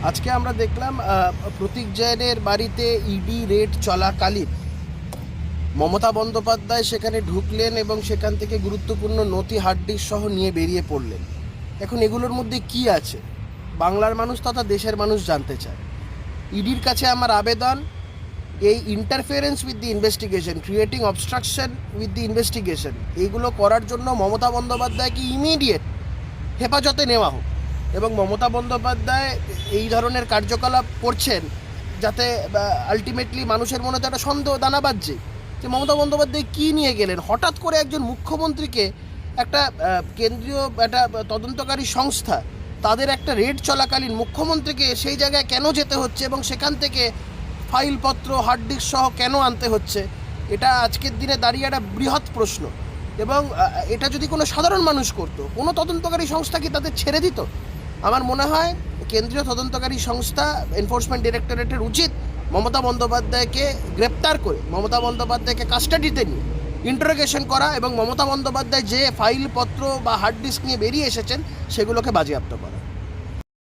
আজকে আমরা দেখলাম প্রতীক জৈনের বাড়িতে ইডি রেড চলাকালীন মমতা বন্দ্যোপাধ্যায় সেখানে ঢুকলেন এবং সেখান থেকে গুরুত্বপূর্ণ নথি হার্ড ডিস্ক সহ নিয়ে বেরিয়ে পড়লেন। এখন এগুলোর মধ্যে কি আছে বাংলার মানুষ তথা দেশের মানুষ জানতে চায়। ইডির কাছে আমার আবেদন, এই interference with the investigation, creating obstruction with the investigation, এইগুলো করার জন্য মমতা বন্দ্যোপাধ্যায়কে ইমিডিয়েট হেফাজতে নেওয়া হোক। এবং মমতা বন্দ্যোপাধ্যায় এই ধরনের কার্যকলাপ করছেন যাতে আলটিমেটলি মানুষের মনে তো একটা সন্দেহ দানা বাজছে যে মমতা বন্দ্যোপাধ্যায় কী নিয়ে গেলেন। হঠাৎ করে একজন মুখ্যমন্ত্রীকে একটা কেন্দ্রীয় একটা তদন্তকারী সংস্থা তাদের একটা রেড চলাকালীন মুখ্যমন্ত্রীকে সেই জায়গায় কেন যেতে হচ্ছে এবং সেখান থেকে ফাইলপত্র হার্ড ডিস্ক সহ কেন আনতে হচ্ছে, এটা আজকের দিনে দাঁড়িয়ে একটা বৃহৎ প্রশ্ন। এবং এটা যদি কোনো সাধারণ মানুষ করতো, কোনো তদন্তকারী সংস্থা কি তাদের ছেড়ে দিত? আমার মনে হয় কেন্দ্রীয় তদন্তকারী সংস্থা এনফোর্সমেন্ট ডিরেক্টরেটের উচিত মমতা বন্দ্যোপাধ্যায়কে গ্রেপ্তার করে মমতা বন্দ্যোপাধ্যায়কে কাস্টাডিতে নিয়ে ইন্টারোগেশন করা এবং মমতা বন্দ্যোপাধ্যায় যে ফাইলপত্র বা হার্ড ডিস্ক নিয়ে বেরিয়ে এসেছেন সেগুলোকে বাজেয়াপ্ত করা।